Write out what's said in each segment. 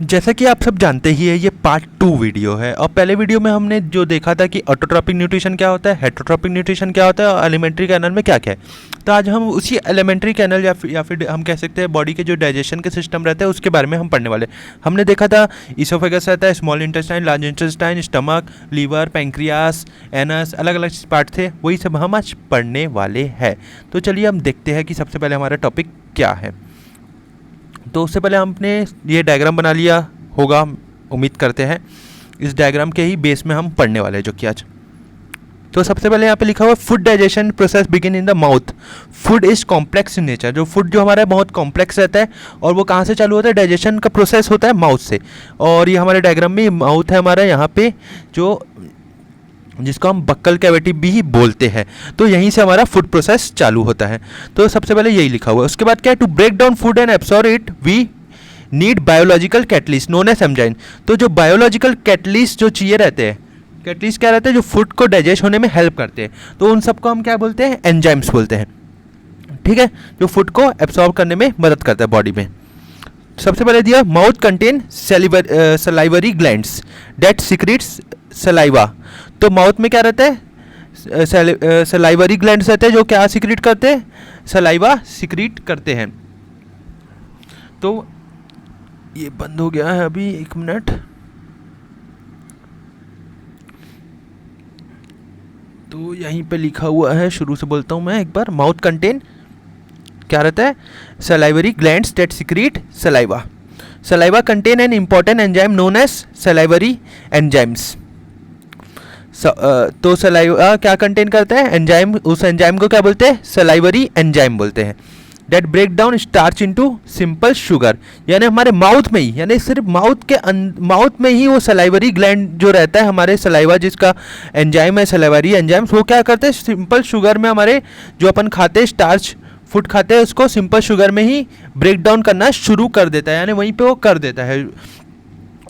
जैसा कि आप सब जानते ही है, ये पार्ट 2 वीडियो है। और पहले वीडियो में हमने जो देखा था कि ऑटोट्रॉपिक न्यूट्रिशन क्या होता है, हेटरोट्रॉपिक न्यूट्रिशन क्या होता है और एलिमेंट्री कैनल में क्या क्या है। तो आज हम उसी एलिमेंट्री कैनल या फिर हम कह सकते हैं बॉडी के जो डाइजेशन के सिस्टम रहते हैं उसके बारे में हम पढ़ने वाले। हमने देखा था इसोफेगस रहता है, small intestine, large intestine, stomach, liver, pancreas, anus, अलग अलग पार्ट थे, वही सब हम आज पढ़ने वाले हैं। तो चलिए हम देखते हैं कि सबसे पहले हमारा टॉपिक क्या है। तो उससे पहले हमने ये डायग्राम बना लिया होगा, उम्मीद करते हैं। इस डायग्राम के ही बेस में हम पढ़ने वाले हैं जो कि आज। तो सबसे पहले यहाँ पे लिखा हुआ है food digestion process begin in the mouth. Food is complex in nature. जो फूड जो हमारा है बहुत कॉम्प्लेक्स रहता है और वो कहाँ से चालू होता है, डाइजेशन का प्रोसेस होता है माउथ से। और ये हमारे डायग्राम में माउथ है हमारा यहाँ पे, जो जिसको हम बक्कल कैविटी भी बोलते हैं। तो यहीं से हमारा फूड प्रोसेस चालू होता है। तो सबसे पहले यही लिखा हुआ है। उसके बाद क्या है, to break down food and absorb it we need biological catalyst known as enzyme. तो जो बायोलॉजिकल कैटलिस्ट जो चाहिए रहते हैं, कैटलिस्ट क्या रहते हैं, जो फूड को डाइजेस्ट होने में हेल्प करते हैं, तो उन सबको हम क्या बोलते हैं, एंजाइम्स बोलते हैं। ठीक है, जो फूड को एब्सॉर्ब करने में मदद करता है बॉडी में। सबसे पहले दिया mouth contain salivary glands that secretes saliva. तो माउथ में क्या रहता है, सलाइवरी ग्लैंड्स रहते हैं जो क्या सिक्रीट करते हैं, सलाइवा सिक्रीट करते हैं। तो ये बंद हो गया है अभी, एक मिनट। तो यहीं पे लिखा हुआ है, शुरू से बोलता हूँ मैं एक बार। माउथ कंटेन क्या रहता है, salivary glands that secrete saliva. Saliva contain an important enzyme known as salivary enzymes. तो सलाइवा क्या कंटेन करता है, एंजाइम। उस एंजाइम को क्या बोलते हैं, सलाइवरी एंजाइम बोलते हैं। That break down starch into simple sugar. यानी हमारे माउथ में ही, यानी सिर्फ माउथ में ही वो सलाइवरी ग्लैंड जो रहता है हमारे, सलाइवा जिसका एंजाइम है, सलाइवरी एंजाइम्स, वो क्या करते हैं, सिंपल शुगर में हमारे जो अपन खाते हैं स्टार्च फूड खाते हैं उसको सिंपल शुगर में ही ब्रेक डाउन करना शुरू कर देता है, यानी वहीं पे वो कर देता है।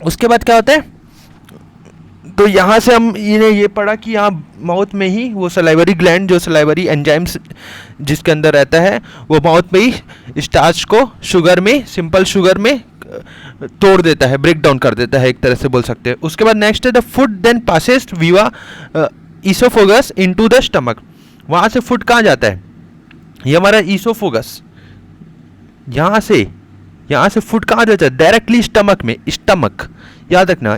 उसके बाद क्या होता है, तो यहाँ से हम ये पढ़ा कि यहाँ माउथ में ही वो सलाइवरी ग्लैंड जो सलाइवरी एंजाइम्स जिसके अंदर रहता है, वो माउथ में ही स्टार्च को शुगर में, सिंपल शुगर में तोड़ देता है, ब्रेक डाउन कर देता है, एक तरह से बोल सकते हैं। उसके बाद नेक्स्ट है द फूड देन पासेस विवा ईसोफेगस इनटू द स्टमक। वहाँ से फूड कहाँ जाता है, ये हमारा ईसोफेगस, यहाँ से फूड कहाँ जाता है, डायरेक्टली स्टमक में। स्टमक याद रखना,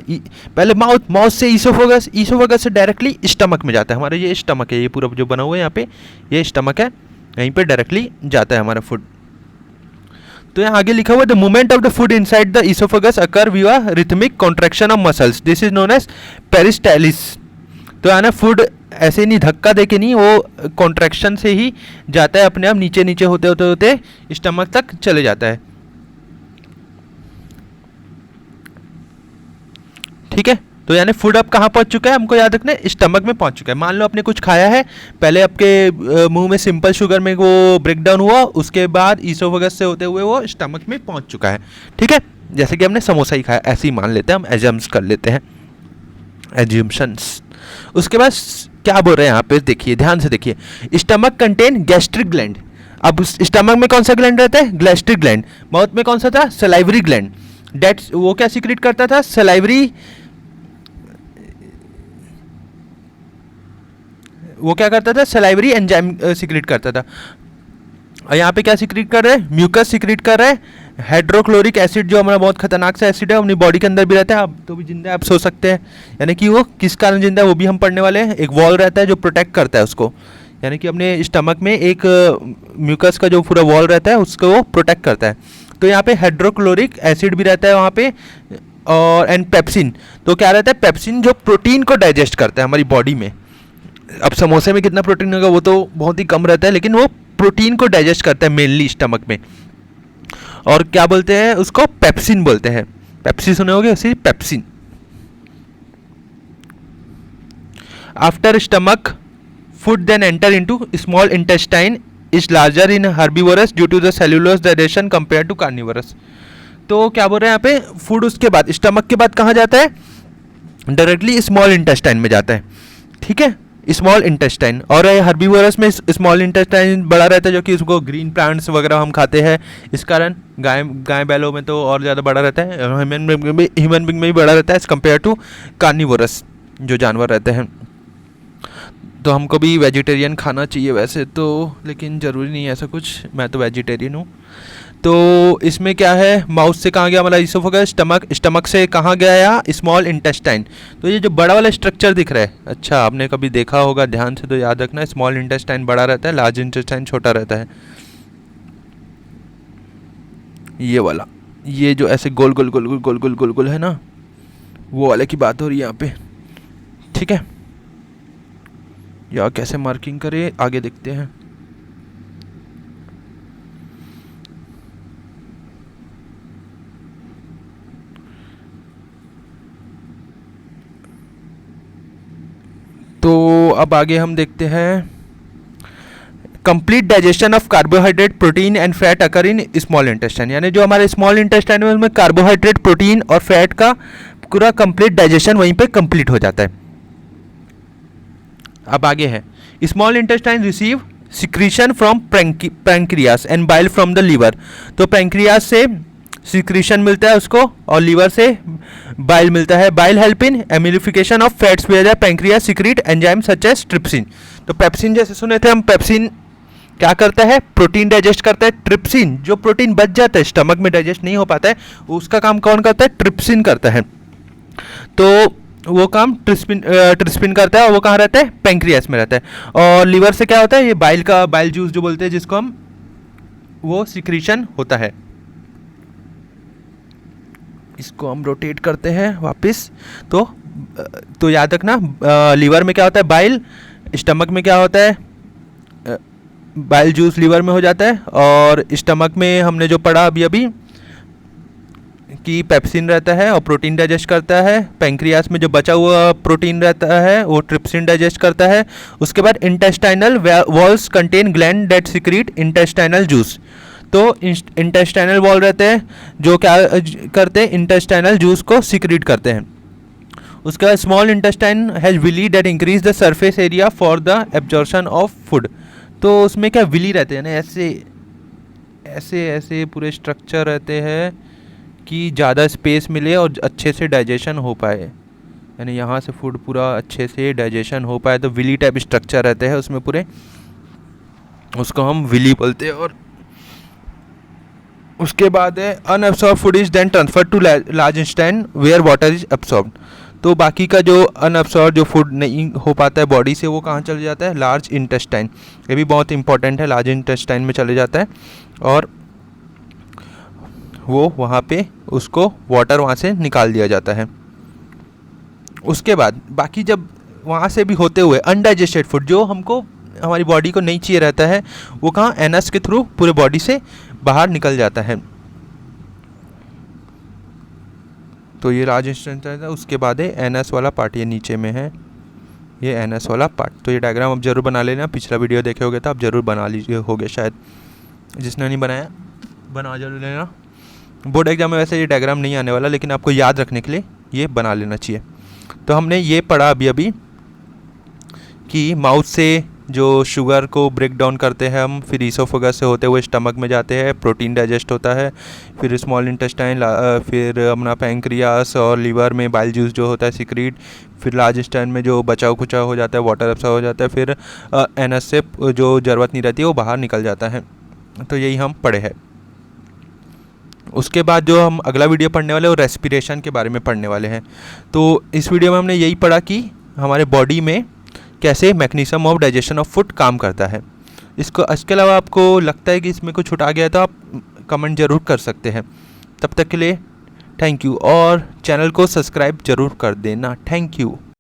पहले माउथ से ईसोफेगस से डायरेक्टली स्टमक में जाता है। हमारा ये स्टमक है, ये पूरा जो बना हुआ है यहाँ पे, ये स्टमक है, यहीं पे डायरेक्टली जाता है हमारा फूड। तो यहाँ आगे लिखा हुआ है the movement of the food inside the oesophagus occur via rhythmic contraction of muscles, this is known as peristalsis. तो है ना, फूड ऐसे नहीं धक्का दे के नहीं, वो कॉन्ट्रैक्शन से ही जाता है, अपने आप नीचे नीचे होते होते होते स्टमक तक चले जाता है। ठीक है, तो यानी फूड अब कहाँ पहुँच चुका है, हमको याद रखना है, स्टमक में पहुँच चुका है। मान लो आपने कुछ खाया है, पहले आपके मुंह में सिंपल शुगर में वो ब्रेक डाउन हुआ, उसके बाद ईसोफेगस से होते हुए वो स्टमक में पहुँच चुका है। ठीक है, जैसे कि हमने समोसा ही खाया, ऐसे ही मान लेते हैं हम, एजम्स कर लेते हैं, एज्यूम्शंस। उसके बाद क्या बोल रहे हैं यहाँ पे, देखिए ध्यान से देखिए, स्टमक कंटेन गैस्ट्रिक ग्लैंड। अब स्टमक में कौन सा ग्लैंड रहता है, गैस्ट्रिक ग्लैंड। माउथ में कौन सा था, सलाइवरी ग्लैंड। डेट वो क्या सीक्रेट करता था, सलाइवरी, वो क्या करता था, सलाइवरी एंजाइम सीक्रेट करता था। और यहाँ पे क्या सीक्रेट कर रहे हैं, म्यूकस सीक्रेट कर रहे हैं। हाइड्रोक्लोरिक एसिड जो हमारा बहुत खतरनाक सा एसिड है, अपनी बॉडी के अंदर भी रहता है। अब तो भी जिंदा है, आप सोच सकते हैं, यानी कि वो किस कारण जिंदा है वो भी हम पढ़ने वाले हैं। एक वॉल रहता है जो प्रोटेक्ट करता है उसको, यानी कि अपने स्टमक में एक म्यूकस का जो पूरा वॉल रहता है उसको वो प्रोटेक्ट करता है। तो यहाँ पे हाइड्रोक्लोरिक एसिड भी रहता है वहाँ पे, और एंड पेप्सिन। तो क्या रहता है, पेप्सिन जो प्रोटीन को डाइजेस्ट करता है हमारी बॉडी में। अब समोसे में कितना प्रोटीन होगा वो तो बहुत ही कम रहता है, लेकिन वो प्रोटीन को डाइजेस्ट करता है मेनली स्टमक में। और क्या बोलते हैं उसको, पेप्सिन बोलते हैं। पेप्सी सुने होंगे, उसी pepsin. After stomach food then enter into small intestine is larger in herbivores due to the cellulose digestion compare to carnivores. तो क्या बोल रहे हैं यहाँ पे, फूड उसके बाद स्टमक के बाद कहाँ जाता है, डायरेक्टली स्मॉल इंटेस्टाइन में जाता है। ठीक है, स्मॉल इंटेस्टाइन, और हर्बीवोरस में स्मॉल इंटेस्टाइन बड़ा रहता है, जो कि उसको ग्रीन प्लांट्स वगैरह हम खाते हैं, इस कारण गाय बैलों में तो और ज़्यादा बड़ा रहता है, ह्यूमन बिंग में भी बड़ा रहता है एज़ कम्पेयर टू कार्निवोरस जो जानवर रहते हैं। तो हमको भी वेजिटेरियन खाना चाहिए वैसे तो, लेकिन ज़रूरी नहीं है ऐसा कुछ, मैं तो वेजिटेरियन हूँ। तो इसमें क्या है, माउथ से कहाँ गया हमारा इसोफेगस, स्टमक से कहाँ गया स्मॉल इंटेस्टाइन। तो ये जो बड़ा वाला स्ट्रक्चर दिख रहा है, अच्छा आपने कभी देखा होगा ध्यान से तो याद रखना, स्मॉल इंटेस्टाइन बड़ा रहता है, लार्ज इंटेस्टाइन छोटा रहता है। ये वाला, ये जो ऐसे गोल गोल गोल गोल गोल गोल गोल गोल है ना, वो वाले की बात हो रही है यहाँ पे, ठीक है। या कैसे मार्किंग करें, आगे देखते हैं। तो अब आगे हम देखते हैं, complete digestion of carbohydrate, protein and fat occur in small intestine, यानी जो हमारे स्मॉल इंटेस्टाइन में कार्बोहाइड्रेट, प्रोटीन और फैट का पूरा कंप्लीट डाइजेशन वहीं पे कंप्लीट हो जाता है। अब आगे है, small intestine receive secretion from pancreas and bile from the liver. तो पैंक्रियास से सिक्रीशन मिलता है उसको, और लीवर से बाइल मिलता है। Bile help in emulsification of fats where pancreas secrete enzyme such as trypsin. तो पेप्सिन जैसे सुने थे हम, पेप्सिन क्या करता है, प्रोटीन डाइजेस्ट करता है। ट्रिप्सिन जो प्रोटीन बच जाता है, स्टमक में डाइजेस्ट नहीं हो पाता है, उसका काम कौन करता है, ट्रिप्सिन करता है। तो वो काम ट्रिप्सिन करता है, और वो कहाँ रहता है, पैंक्रियास में रहता है। और लीवर से क्या होता है, ये बाइल जूस जो बोलते हैं जिसको हम, वो सिक्रीशन होता है। इसको हम रोटेट करते हैं वापस। तो याद रखना, लीवर में क्या होता है, बाइल, स्टमक में क्या होता है, बाइल जूस लीवर में हो जाता है, और स्टमक में हमने जो पढ़ा अभी कि पेप्सिन रहता है और प्रोटीन डाइजेस्ट करता है। पैंक्रियास में जो बचा हुआ प्रोटीन रहता है वो ट्रिप्सिन डाइजेस्ट करता है। उसके बाद intestinal walls contain gland that secrete intestinal juice. तो इंटेस्टाइनल वॉल रहते हैं जो क्या करते हैं, इंटेस्टाइनल जूस को सिक्रीट करते हैं। उसके बाद small intestine has villi that increase the surface area for the absorption of food. तो उसमें क्या विली रहते हैं ना, ऐसे पूरे स्ट्रक्चर रहते हैं कि ज़्यादा स्पेस मिले और अच्छे से डाइजेशन हो पाए, यानी यहाँ से फूड पूरा अच्छे से डाइजेशन हो पाए। तो विली टाइप स्ट्रक्चर रहते हैं उसमें पूरे, उसको हम विली बोलते हैं। और उसके बाद है unabsorb food is then transfer to large intestine where water is absorbed. तो बाकी का जो अनअब्सॉर्ब जो फूड नहीं हो पाता है बॉडी से, वो कहाँ चले जाता है, लार्ज इंटेस्टाइन। ये भी बहुत इंपॉर्टेंट है, लार्ज इंटेस्टाइन में चले जाता है, और वो वहाँ पे उसको वाटर वहाँ से निकाल दिया जाता है। उसके बाद बाकी जब वहाँ से भी होते हुए अनडाइजेस्टेड फूड जो हमको हमारी बॉडी को नहीं चाहिए रहता है, वो कहाँ, एनस के थ्रू पूरे बॉडी से बाहर निकल जाता है। तो ये लार्ज इंटेस्टाइन है। उसके बाद है एनस वाला पार्ट, ये नीचे में है, ये एनस वाला पार्ट। तो ये डायग्राम आप जरूर बना लेना, पिछला वीडियो देखे होगे तो आप जरूर बना लीजिए होगे, शायद जिसने नहीं बनाया बना जरूर लेना। बोर्ड एग्जाम में वैसे ये डायग्राम नहीं आने वाला, लेकिन आपको याद रखने के लिए ये बना लेना चाहिए। तो हमने ये पढ़ा अभी कि माउथ से जो शुगर को ब्रेक डाउन करते हैं हम, फिर इसोफेगस से होते हुए स्टमक में जाते हैं, प्रोटीन डाइजेस्ट होता है, फिर स्मॉल इंटेस्टाइन, फिर अपना पैंक्रियास और लीवर में बाइल जूस जो होता है सिक्रीट, फिर लार्ज इंटेस्टाइन में जो बचाव खुचाव हो जाता है, वाटर अब्सॉर्ब हो जाता है, फिर एनस से जो ज़रूरत नहीं रहती है वो बाहर निकल जाता है। तो यही हम पढ़े हैं। उसके बाद जो हम अगला वीडियो पढ़ने वाले हैं वो रेस्पिरेशन के बारे में पढ़ने वाले हैं। तो इस वीडियो में हमने यही पढ़ा कि हमारे बॉडी में कैसे mechanism of digestion of food काम करता है। इसके अलावा आपको लगता है कि इसमें कुछ छूटा गया तो आप कमेंट ज़रूर कर सकते हैं। तब तक के लिए थैंक यू, और चैनल को सब्सक्राइब ज़रूर कर देना। Thank you.